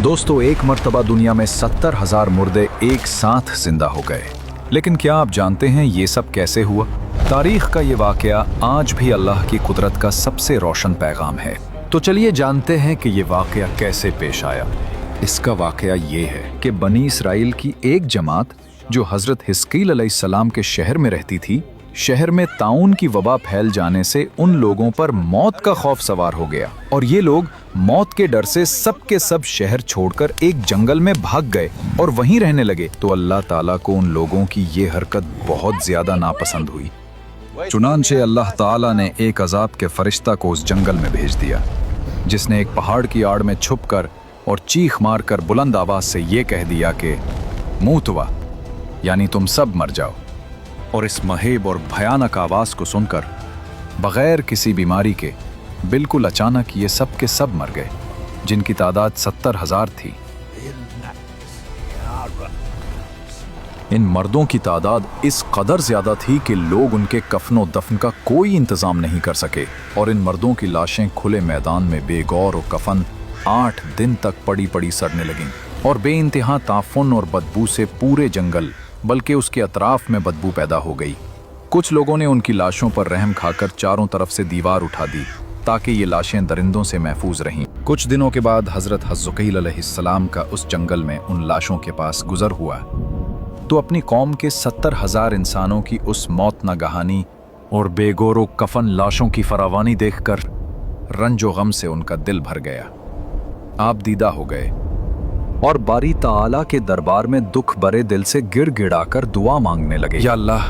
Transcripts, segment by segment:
दोस्तों, एक मर्तबा दुनिया में 70,000 मुर्दे एक साथ जिंदा हो गए। लेकिन क्या आप जानते हैं ये सब कैसे हुआ? तारीख का ये वाकया आज भी अल्लाह की कुदरत का सबसे रोशन पैगाम है। तो चलिए जानते हैं कि ये वाकया कैसे पेश आया। इसका वाकया ये है कि बनी इसराइल की एक जमात जो हजरत हिस्कील अलैहिस्सलाम के शहर में रहती थी, शहर में ताउन की वबा फैल जाने से उन लोगों पर मौत का खौफ सवार हो गया और ये लोग मौत के डर से सब के सब शहर छोड़कर एक जंगल में भाग गए और वहीं रहने लगे। तो अल्लाह ताला को उन लोगों की ये हरकत बहुत ज्यादा नापसंद हुई। चुनांचे अल्लाह ताला ने एक अजाब के फरिश्ता को उस जंगल में भेज दिया, जिसने एक पहाड़ की आड़ में छुपकर और चीख मारकर बुलंद आवाज से ये कह दिया कि मूतवा, यानी तुम सब मर जाओ। और इस महेब और भयानक आवाज को सुनकर बगैर किसी बीमारी के बिल्कुल अचानक ये सब के सब मर गए, जिनकी तादाद 70,000 थी। इन मर्दों की तादाद इस कदर ज्यादा थी कि लोग उनके कफनो दफन का कोई इंतजाम नहीं कर सके और इन मर्दों की लाशें खुले मैदान में बेगौर और कफन 8 दिन तक पड़ी पड़ी सड़ने लगीं और बेइंतहा ताफुन और बदबू से पूरे जंगल बल्कि उसके अतराफ में बदबू पैदा हो गई। कुछ लोगों ने उनकी लाशों पर रहम खाकर चारों तरफ से दीवार उठा दी ताकि ये लाशें दरिंदों से महफूज रहें। कुछ दिनों के बाद हजरत हिस्कील अलैहिस्सलाम का उस जंगल में उन लाशों के पास गुजर हुआ तो अपनी कौम के 70,000 इंसानों की उस मौत नगाहानी और बेगोरो कफन लाशों की फरावानी देखकर रंजो गम से उनका दिल भर गया। आप दीदा हो गए और बारी ताला के दरबार में दुख भरे दिल से गिड़गिड़ाकर दुआ मांगने लगे, या अल्लाह,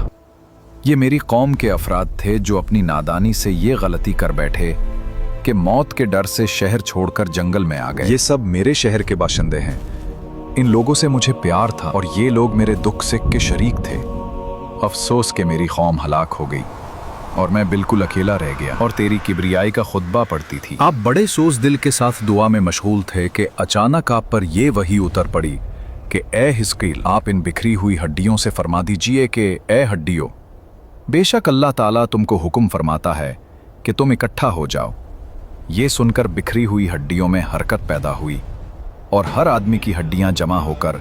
ये मेरी कौम के अफराद थे जो अपनी नादानी से ये गलती कर बैठे कि मौत के डर से शहर छोड़कर जंगल में आ गए। ये सब मेरे शहर के बाशिंदे हैं। इन लोगों से मुझे प्यार था और ये लोग मेरे दुख सिक के शरीक थे। अफसोस कि मेरी कौम हलाक हो गई और मैं बिल्कुल अकेला रह गया और तेरी किबरियाई का खुतबा पढ़ती थी। आप बड़े सोच दिल के साथ दुआ में मशगूल थे कि अचानक आप पर यह वही उतर पड़ी कि ए हिस्कील, आप इन बिखरी हुई हड्डियों से फरमा दीजिए कि ए हड्डियों, बेशक अल्लाह ताला तुमको हुक्म फरमाता है कि तुम इकट्ठा हो जाओ। ये सुनकर बिखरी हुई हड्डियों में हरकत पैदा हुई और हर आदमी की हड्डियां जमा होकर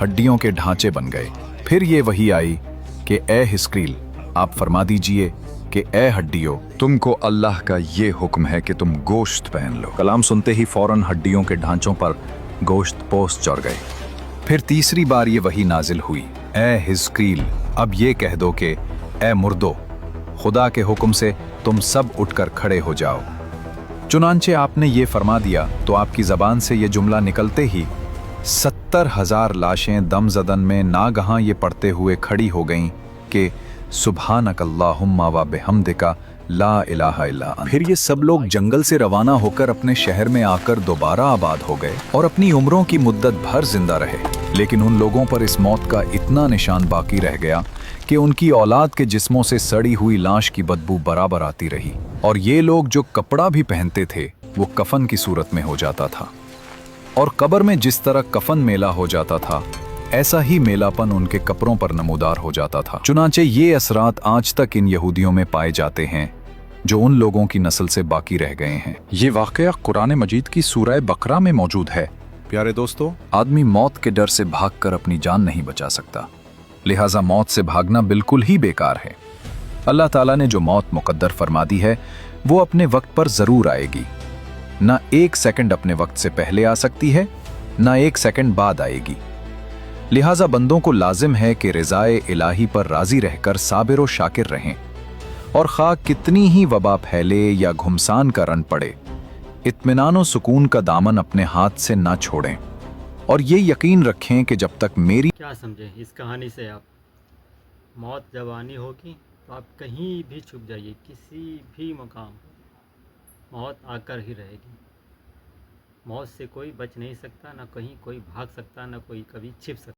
हड्डियों के ढांचे बन गए। फिर ये वही आई कि ए हिस्कील, आप फरमा दीजिए कि ए हड्डियों, तुमको अल्लाह का ये हुक्म है कि तुम गोश्त पहन लो। कलाम सुनते ही फौरन हड्डियों के ढांचों पर गोश्त पोस्ट चढ़ गए। फिर तीसरी बार ये वही नाजिल हुई, ए हिस्कील, अब ये कह दो कि ए मुर्दो, खुदा के हुक्म से तुम सब उठकर खड़े हो जाओ। चुनांचे आपने ये फरमा दिया तो आपकी जबान से ये जुमला निकलते ही 70,000 लाशें दमजदन में नागहां ये पढ़ते हुए खड़ी हो गईं कि सुब्हानक अल्लाहुम्मा व बिहम्दिका ला इलाहा इल्ला अंत। फिर ये सब लोग जंगल से रवाना होकर अपने शहर में आकर दोबारा आबाद हो गए और अपनी उम्रों की मुद्दत भर जिंदा रहे। लेकिन उन लोगों पर इस मौत का इतना निशान बाकी रह गया कि उनकी औलाद के जिस्मों से सड़ी हुई लाश की बदबू बराबर आती रही और ये लोग जो कपड़ा भी पहनते थे वो कफन की सूरत में हो जाता था और कब्र में जिस तरह कफन मेला हो जाता था ऐसा ही मेलापन उनके कपड़ों पर नमूदार हो जाता था। चुनांचे ये असरात आज तक इन यहूदियों में पाए जाते हैं जो उन लोगों की नस्ल से बाकी रह गए हैं। ये वाकया कुरान मजीद की सूरह बकरा में मौजूद है। प्यारे दोस्तों, आदमी मौत के डर से भागकर अपनी जान नहीं बचा सकता, लिहाजा मौत से भागना बिल्कुल ही बेकार है। अल्लाह ताला ने जो मौत मुकद्दर फरमा दी है वो अपने वक्त पर जरूर आएगी। ना एक सेकंड अपने वक्त से पहले आ सकती है, ना एक सेकंड बाद आएगी। लिहाजा बंदों को लाजिम है कि रिज़ाए इलाही पर राजी रहकर साबिर व शाकिर रहें और खा कितनी ही वबा फैले या घुमसान का रन पड़े, इत्मीनान व सुकून का दामन अपने हाथ से ना छोड़ें और ये यकीन रखें कि जब तक मेरी क्या समझें इस कहानी से आप? मौत जब आनी होगी तो आप कहीं भी छुप जाइए, किसी भी मकाम, मौत आकर ही रहेगी। मौत से कोई बच नहीं सकता, ना कहीं कोई भाग सकता, ना कोई कभी छिप सकता।